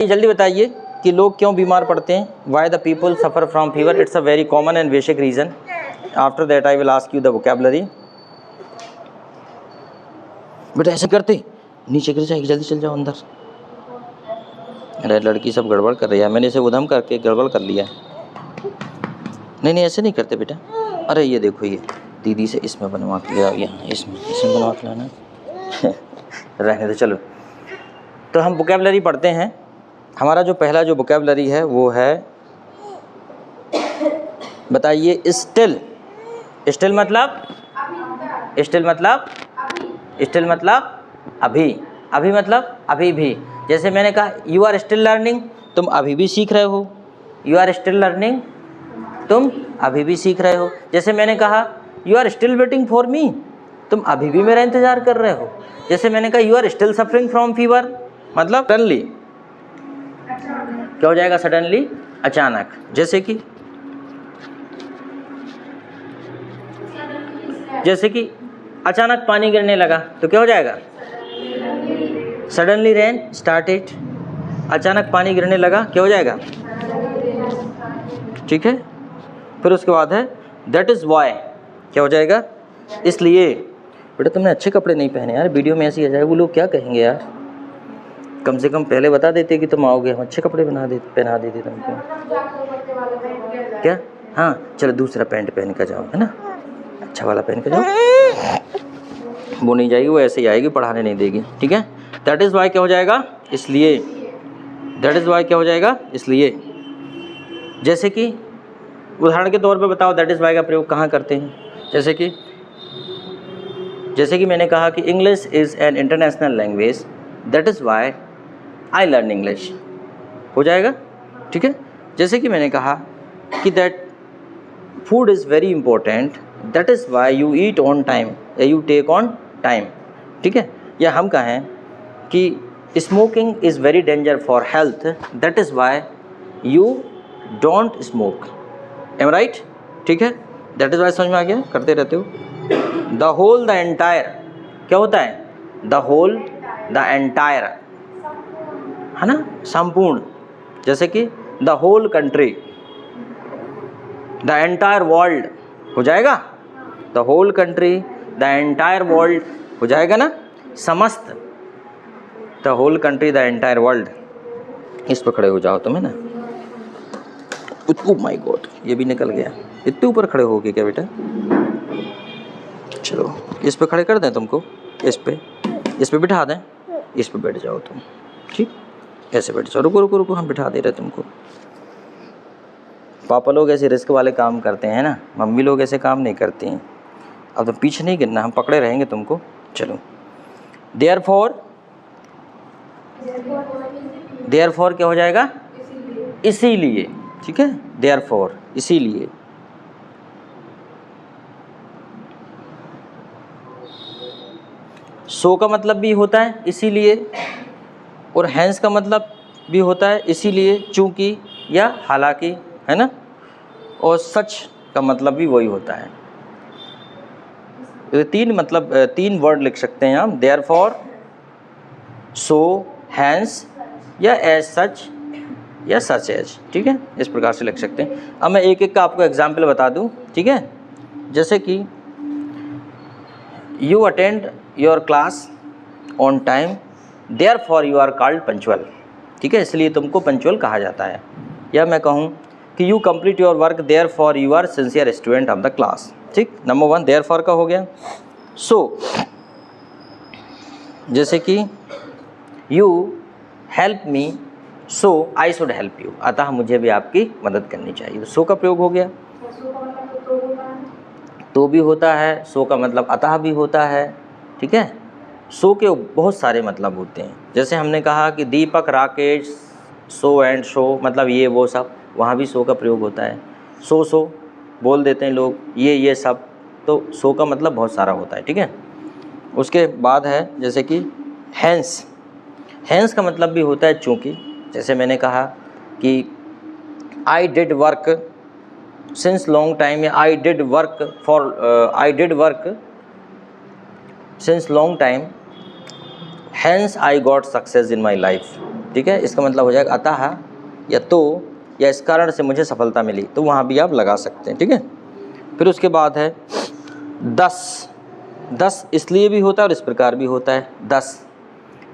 जल्दी बताइए कि लोग क्यों बीमार पड़ते हैं, why the people suffer from fever. It's a very common and basic reason. After that I will ask you the vocabulary. बेटा ऐसे करते नीचे गिर जाएगी, जल्दी चल जाओ अंदर। अरे लड़की सब गड़बड़ कर रही है, मैंने इसे उधम करके गड़बड़ कर लिया। नहीं नहीं ऐसे नहीं करते बेटा। अरे ये देखो ये दीदी से इसमें बनवा के लिया, यहाँ इसमें बनवा के लाना। रहने दो चलो। तो हम वोकैबुलरी पढ़ते हैं। हमारा जो पहला जो वोकैबुलरी है वो है, बताइए, स्टिल। स्टिल मतलब अभी। अभी मतलब अभी भी। जैसे मैंने कहा यू आर स्टिल लर्निंग, तुम अभी भी सीख रहे हो। यू आर स्टिल लर्निंग, तुम अभी भी सीख रहे हो। जैसे मैंने कहा you are still waiting for me, तुम अभी भी मेरा इंतज़ार कर रहे हो। जैसे मैंने कहा you are still suffering from fever, मतलब सडनली। क्या हो जाएगा सडनली? अचानक। जैसे कि अचानक पानी गिरने लगा तो क्या हो जाएगा? Suddenly rain started. अचानक पानी गिरने लगा क्या हो जाएगा? ठीक है। फिर उसके बाद है दैट इज़ वाई। क्या हो जाएगा? इसलिए। बेटा तुमने अच्छे कपड़े नहीं पहने यार, वीडियो में ऐसे ही आ जाएगा, वो लोग क्या कहेंगे यार। कम से कम पहले बता देते कि तुम आओगे, हम अच्छे कपड़े पहना देते तुमको। क्या? हाँ चलो दूसरा पैंट पहन कर जाओ, है ना, अच्छा वाला पहन कर जाओ। वो नहीं जाएगी, वो ऐसे ही आएगी, पढ़ाने नहीं देगी। ठीक है। दैट इज़ वाई क्या हो जाएगा? इसलिए। दैट इज़ वाई क्या हो जाएगा? इसलिए। जैसे कि उदाहरण के तौर पे बताओ दैट इज़ वाई का प्रयोग कहाँ करते हैं। जैसे कि मैंने कहा कि English is an international language, that is why I learn English. हो जाएगा। ठीक है। जैसे कि मैंने कहा कि that food is very important, that is why you eat on time या यू टेक ऑन टाइम। ठीक है। या हम कहें कि smoking is very danger for health, that is why you don't smoke. Am right? ठीक है। दैट इज़ वाई समझ में आ गया? करते रहते हो। द होल, द एंटायर क्या होता है? द होल, द एंटायर, है ना, संपूर्ण। जैसे कि the whole country, the entire world हो जाएगा। The whole country, the entire world हो जाएगा ना, समस्त। The whole country, the entire world. इस पर खड़े हो जाओ तुम, है ना। ओह माय गॉड, ये भी निकल गया। इतने ऊपर खड़े हो गए क्या बेटा? चलो इस पे खड़े कर दें तुमको, इस पे बिठा दें, इस पे बैठ जाओ तुम। ठीक, ऐसे बैठ जाओ। रुको, हम बिठा दे रहे तुमको। पापा लोग ऐसे रिस्क वाले काम करते हैं ना, मम्मी लोग ऐसे काम नहीं करती हैं। अब तो पीछे नहीं गिरना, हम पकड़े रहेंगे तुमको। चलो। देयरफॉर क्या हो जाएगा? इसीलिए। ठीक है। देयरफॉर इसीलिए। सो का मतलब भी होता है इसीलिए, और हैंस का मतलब भी होता है इसीलिए, चूंकि या हालांकि, है ना। और सच का मतलब भी वही होता है। तो तीन वर्ड लिख सकते हैं हम, देयरफॉर, सो, हैंस, या एज सच, या सच एज। ठीक है। इस प्रकार से लिख सकते हैं। अब मैं एक एक का आपको एग्जाम्पल बता दूं। ठीक है। जैसे कि you attend your class on time, therefore you are called punctual. ठीक है, इसलिए तुमको पंचुअल कहा जाता है। या मैं कहूँ कि you complete your work, therefore you are sincere student of the class. ठीक, नंबर 1 देयरफॉर का हो गया। सो जैसे कि you help me, so I should help you, अतः मुझे भी आपकी मदद करनी चाहिए। तो सो का प्रयोग हो गया। तो भी होता है, सो का मतलब अतः भी होता है। ठीक है। सो के बहुत सारे मतलब होते हैं। जैसे हमने कहा कि दीपक, राकेश, सो एंड शो, मतलब ये वो सब, वहाँ भी सो का प्रयोग होता है। सो बोल देते हैं लोग, ये सब। तो सो का मतलब बहुत सारा होता है। ठीक है। उसके बाद है जैसे कि हैंस का मतलब भी होता है चूँकि। जैसे मैंने कहा कि I did work since long time, या I did work since long time, hence I got success in my life. ठीक है, इसका मतलब हो जाएगा अतः या तो या इस कारण से मुझे सफलता मिली, तो वहाँ भी आप लगा सकते हैं। ठीक है, फिर उसके बाद है 10 इसलिए भी होता है और इस प्रकार भी होता है।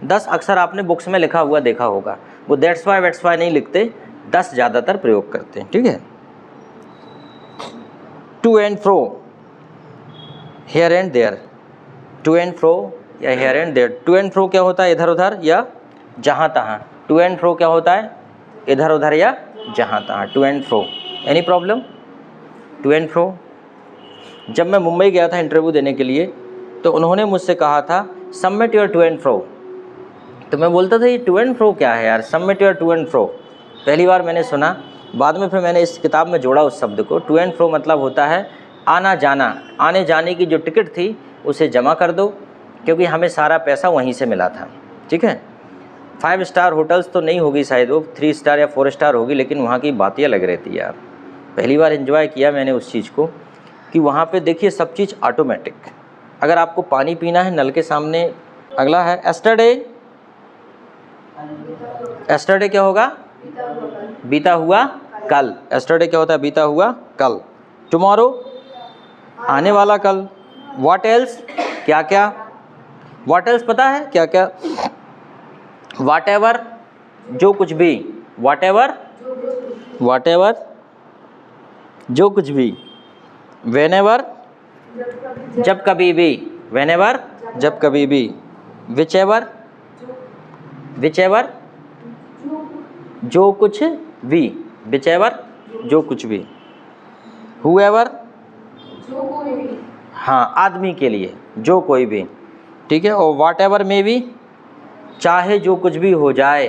10 अक्सर आपने बुक्स में लिखा हुआ देखा होगा, वो दैट्स वाई नहीं लिखते, 10 ज़्यादातर प्रयोग करते हैं। ठीक है, to and fro, here and there, to and fro या here and there. To and fro क्या होता है? इधर उधर या जहाँ तहाँ। टू एंड फ्रो क्या होता है? इधर उधर या जहाँ तहाँ। To and fro, any problem? To and fro. जब मैं मुंबई गया था इंटरव्यू देने के लिए, तो उन्होंने मुझसे कहा था submit your to and fro. तो मैं बोलता था ये टू एंड फ्रो क्या है यार, submit your to and fro. पहली बार मैंने सुना, बाद में फिर मैंने इस किताब में जोड़ा उस शब्द को। टू एंड फ्रो मतलब होता है आना जाना, आने जाने की जो टिकट थी उसे जमा कर दो, क्योंकि हमें सारा पैसा वहीं से मिला था। ठीक है, 5 स्टार होटल्स तो नहीं होगी शायद, वो 3 स्टार या 4 स्टार होगी, लेकिन वहाँ की बात ही अलग रहती है यार। पहली बार एंजॉय किया मैंने उस चीज़ को कि वहाँ पे देखिए सब चीज़ ऑटोमेटिक। अगर आपको पानी पीना है नल के सामने। अगला है एस्टरडे। एस्टरडे क्या होगा? बीता हुआ कल। एस्टरडे क्या होता है? बीता हुआ कल। टुमारो, आने वाला कल। व्हाट एल्स, क्या क्या। व्हाट एल्स पता है क्या क्या? व्हाट एवर, जो कुछ भी। व्हाट एवर, जो कुछ भी। वेन एवर, जब कभी भी। वेन एवर, जब कभी भी। विच एवर, जो कुछ भी। विच एवर, जो कुछ भी। हु एवर, हाँ आदमी के लिए, जो कोई भी। ठीक है, और व्हाट एवर में भी, चाहे जो कुछ भी हो जाए।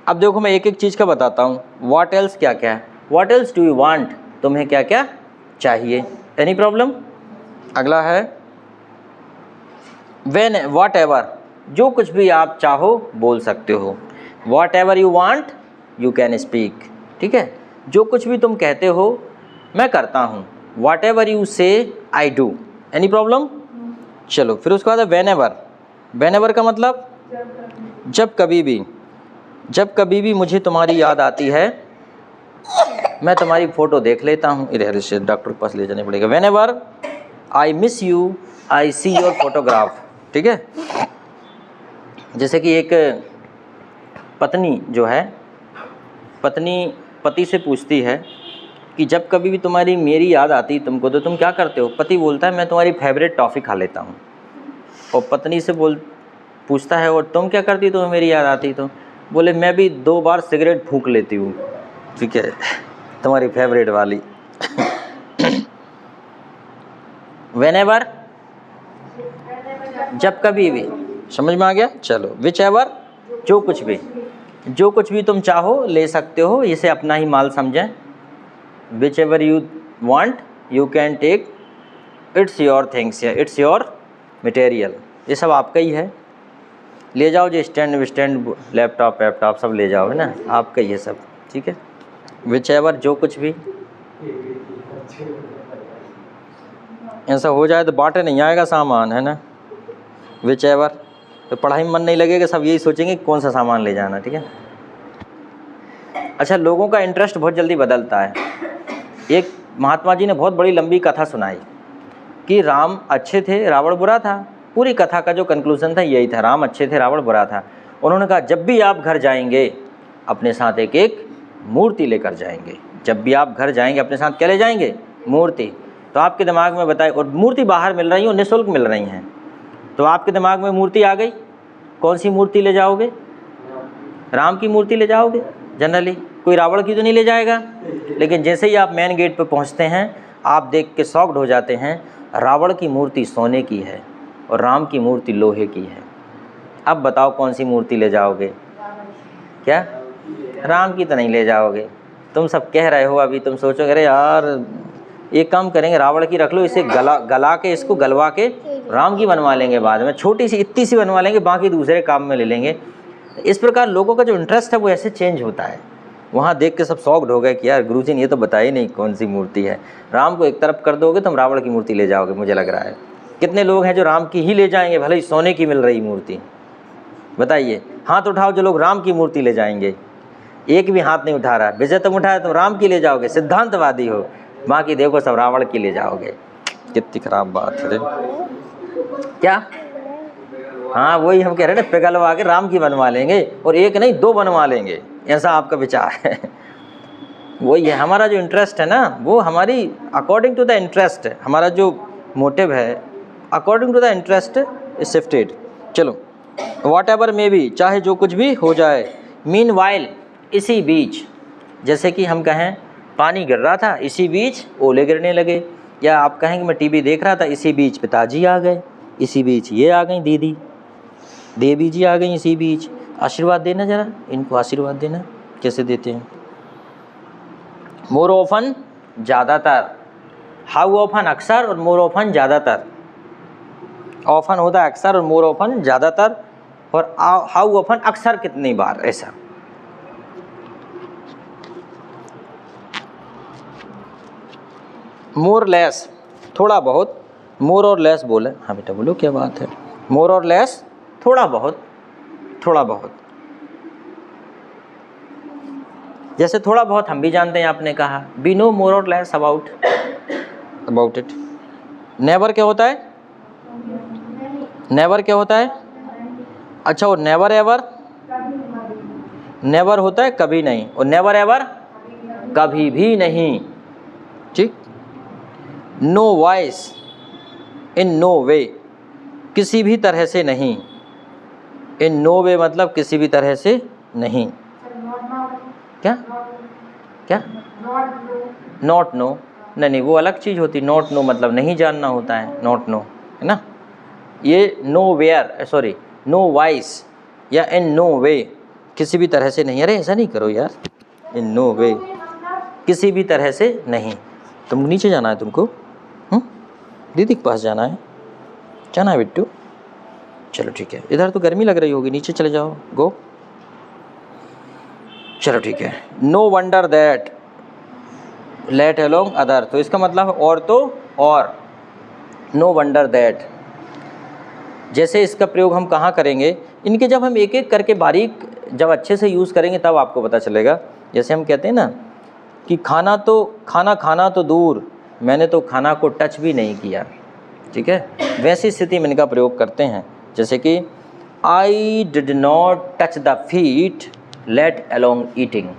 अब देखो मैं एक एक चीज़ का बताता हूँ। व्हाट एल्स क्या क्या है? What else do you want, तुम्हें क्या क्या चाहिए। Any problem? अगला है व्हेन, व्हाट एवर, जो कुछ भी आप चाहो बोल सकते हो। What ever you want you can speak. ठीक है, जो कुछ भी तुम कहते हो मैं करता हूँ। व्हाट एवर यू से आई डू। Any problem? चलो फिर उसके बाद है व्हेन एवर। व्हेन एवर का मतलब जब कभी भी। जब कभी भी मुझे तुम्हारी याद आती है, मैं तुम्हारी फ़ोटो देख लेता हूँ। इधर से डॉक्टर के पास ले जाने पड़ेगा। When ever I miss you I see your photograph. ठीक है, जैसे कि एक पत्नी जो है, पत्नी पति से पूछती है कि जब कभी भी तुम्हारी मेरी याद आती तुमको तो तुम क्या करते हो? पति बोलता है मैं तुम्हारी फेवरेट टॉफ़ी खा लेता हूँ। और पत्नी से पूछता है और तुम क्या करती तुम्हें मेरी याद आती? तो बोले मैं भी 2 बार सिगरेट फूंक लेती हूँ। ठीक है, तुम्हारी फेवरेट वाली। व्हेनेवर, जब कभी भी। समझ में आ गया? चलो विच एवर, जो कुछ भी। जो कुछ भी तुम चाहो ले सकते हो, इसे अपना ही माल समझें। Whichever you want you can take, it's your things, it's your material. ये सब आपका ही है, ले जाओ। जो स्टैंड लैपटॉप सब ले जाओ, है ना, आपका ही है सब। ठीक है, विच एवर, जो कुछ भी। ऐसा हो जाए तो बांटे नहीं आएगा सामान, है ना। विच एवर, तो पढ़ाई में मन नहीं लगेगा, सब यही सोचेंगे कौन सा सामान ले जाना। ठीक है, अच्छा लोगों का इंटरेस्ट बहुत जल्दी बदलता है। एक महात्मा जी ने बहुत बड़ी लंबी कथा सुनाई कि राम अच्छे थे रावण बुरा था। पूरी कथा का जो कंक्लूजन था यही था, राम अच्छे थे रावण बुरा था। उन्होंने कहा जब भी आप घर जाएंगे अपने साथ एक एक मूर्ति लेकर जाएंगे। जब भी आप घर जाएंगे अपने साथ क्या ले जाएंगे? मूर्ति। तो आपके दिमाग में बताए, और मूर्ति बाहर मिल रही है और निःशुल्क मिल रही हैं, तो आपके दिमाग में मूर्ति आ गई, कौन सी मूर्ति ले जाओगे? राम की मूर्ति ले जाओगे जनरली, कोई रावण की तो नहीं ले जाएगा। लेकिन जैसे ही आप मेन गेट पर पहुंचते हैं आप देख के शॉक्ड हो जाते हैं, रावण की मूर्ति सोने की है और राम की मूर्ति लोहे की है। अब बताओ कौन सी मूर्ति ले जाओगे? क्या? राम की तो नहीं ले जाओगे। तुम सब कह रहे हो, अभी तुम सोचोगे अरे यार एक काम करेंगे, रावण की रख लो, इसे गला के इसको गलवा के राम की बनवा लेंगे, बाद में छोटी सी इतनी सी बनवा लेंगे, बाकी दूसरे काम में ले लेंगे। इस प्रकार लोगों का जो इंटरेस्ट है वो ऐसे चेंज होता है। वहाँ देख के सब शॉक्ड हो गए कि यार गुरुजी ने ये तो बताया नहीं कौन सी मूर्ति है। राम को एक तरफ कर दोगे तो हम रावण की मूर्ति ले जाओगे, मुझे लग रहा है। कितने लोग हैं जो राम की ही ले जाएंगे, भले ही सोने की मिल रही मूर्ति। बताइए, हाथ उठाओ जो लोग राम की मूर्ति ले जाएंगे। एक भी हाथ नहीं उठा रहा। विजय तुम उठाए तो राम की ले जाओगे, सिद्धांतवादी हो। बाकी देखो सब रावण की ले जाओगे। कितनी खराब बात है क्या। हाँ वही हम कह रहे हैं, पिघलवा के राम की बनवा लेंगे, और एक नहीं 2 बनवा लेंगे, ऐसा आपका विचार है। वही है, हमारा जो इंटरेस्ट है ना, वो हमारी अकॉर्डिंग टू द इंटरेस्ट है, हमारा जो मोटिव है according to the interest is shifted. चलो, वॉट एवर मे बी, चाहे जो कुछ भी हो जाए। मीन वाइल, इसी बीच, जैसे कि हम कहें पानी गिर रहा था, इसी बीच ओले गिरने लगे। या आप कहें कि मैं टीवी देख रहा था, इसी बीच पिताजी आ गए, इसी बीच ये आ गई दीदी, देवी जी आ गई इसी बीच। आशीर्वाद देना, जरा इनको आशीर्वाद देना, कैसे देते हैं। मोर ऑफन, ज़्यादातर। हाउ ऑफन, अक्सर, और मोर ऑफन, ज़्यादातर। ऑफन होता है अक्सर और मोर ऑफन ज़्यादातर, और हाउ ऑफन, अक्सर कितनी बार, ऐसा। मोर लेस, थोड़ा बहुत। मोर और लेस बोले, हाँ बेटा बोलो क्या बात है। मोर और लेस, थोड़ा बहुत, थोड़ा बहुत। जैसे थोड़ा बहुत हम भी जानते हैं, आपने कहा वी नो मोर और लेस अबाउट इट। नेवर क्या होता है, नेवर क्या होता है। अच्छा, वो नेवर एवर, नेवर होता है कभी नहीं, और नेवर एवर कभी भी नहीं, ठीक। नो वाइस, इन नो वे, किसी भी तरह से नहीं। इन नो वे मतलब किसी भी तरह से नहीं। क्या क्या, नॉट नो, नहीं वो अलग चीज़ होती। नॉट नो मतलब नहीं जानना होता है, नॉट नो, है ना। ये nowhere, sorry, no wise या इन नो वे, किसी भी तरह से नहीं। अरे ऐसा नहीं करो यार, इन नो वे, किसी भी तरह से नहीं। तुम नीचे जाना है तुमको, दीदी के पास जाना है बिट्टू। चलो ठीक है, इधर तो गर्मी लग रही होगी, नीचे चले जाओ, गो। चलो ठीक है। No wonder that let along other, तो इसका मतलब और तो और। नो वंडर दैट, जैसे इसका प्रयोग हम कहाँ करेंगे, इनके जब हम एक एक करके बारीक जब अच्छे से यूज़ करेंगे तब आपको पता चलेगा। जैसे हम कहते हैं ना कि खाना खाना तो दूर, मैंने तो खाना को टच भी नहीं किया, ठीक है। वैसी स्थिति में इनका प्रयोग करते हैं। जैसे कि I did not touch the feet let along eating,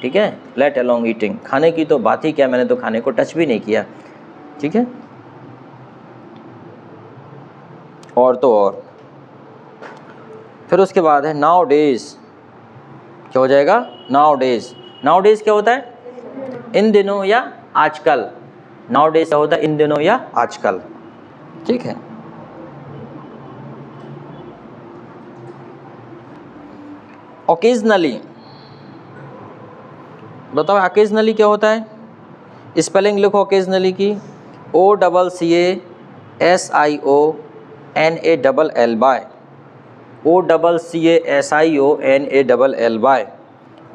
ठीक है। लेट अलोंग ईटिंग, खाने की तो बात ही क्या, मैंने तो खाने को टच भी नहीं किया, ठीक है। और तो और। फिर उसके बाद है नाउ डेज, क्या हो जाएगा, नाउ डेज। नाउ डेज क्या होता है, इन दिनों या आजकल। नाउ डेज क्या होता है, इन दिनों या आजकल, ठीक है। ओकेजनली, बताओ ओकेजनली क्या होता है। स्पेलिंग लिखो ओकेजनली की, OCASIONALLY, OCASIONALLY।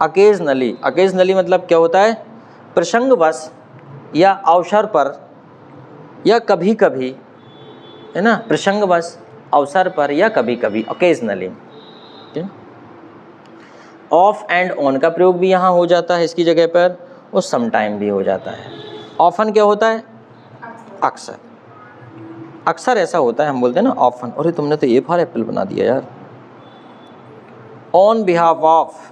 ओकेजनली, ओकेजनली मतलब क्या होता है, प्रसंगवश या अवसर पर या कभी कभी, है ना। प्रसंगवश, अवसर पर या कभी कभी, ओकेजनली। ऑफ एंड ऑन का प्रयोग भी यहाँ हो जाता है इसकी जगह पर, और समटाइम भी हो जाता है। ऑफन क्या होता है, अक्सर। अक्सर ऐसा होता है, हम बोलते हैं ना ऑफन। अरे तुमने तो ए फॉर एप्पल बना दिया यार। ऑन बिहाफ ऑफ,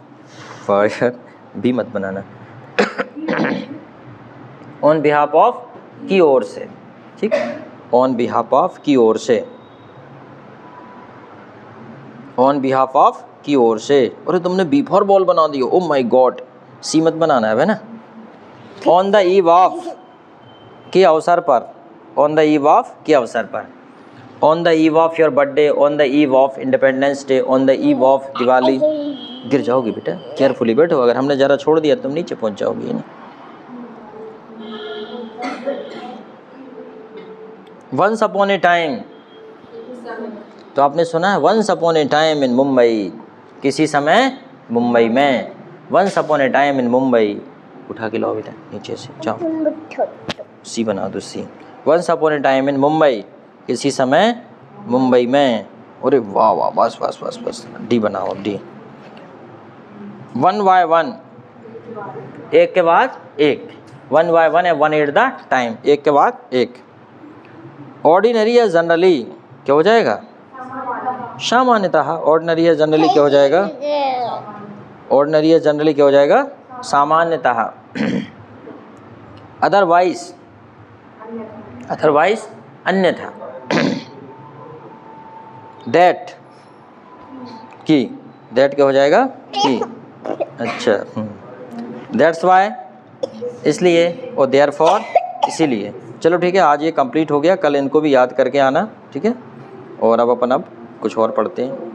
भी मत बनाना। ऑन बिहाफ ऑफ, की ओर से, ठीक। ऑन बिहाफ ऑफ, की ओर से। ऑन बिहाफ ऑफ, की ओर से। अरे तुमने बी फॉर बॉल बना दिया, ओ माय गॉड। सी मत बनाना है ना। ऑन द ईव ऑफ, के अवसर पर। ऑन द ईव ऑफ, के अवसर पर। On the eve of your birthday, on the eve of independence day, on the eve of Diwali. गिर जाओगी बेटा, केयरफुली बैठो, अगर हमने ज़रा छोड़ दिया तुम नीचे पहुंच जाओगी ना। वंस अपॉन ए टाइम, तो आपने सुना है once upon a time in Mumbai, किसी समय मुंबई में। Once upon a time in Mumbai, उठा के लाओ बेटा नीचे से, जाओ सी बना दो, C. Once upon a time in Mumbai, किसी समय मुंबई में। अरे वाह वाह, बस बस बस बस, डी बनाओ डी। 1 by 1, एक के बाद एक, 1 by 1 है 1 एट द टाइम, एक के बाद एक। ऑर्डिनरी या जनरली क्या हो जाएगा? सामान्यतः। ऑर्डिनरी या जनरली क्या हो जाएगा? ऑर्डिनरी या जनरली क्या हो जाएगा? सामान्यतः। अदरवाइज, अदरवाइज अन्यथा। दैट की, दैट क्या हो जाएगा? की। अच्छा, दैट्स वाई इसलिए, और देयरफॉर इसीलिए। चलो ठीक है, आज ये कंप्लीट हो गया, कल इनको भी याद करके आना, ठीक है। और अब अपन कुछ और पढ़ते हैं।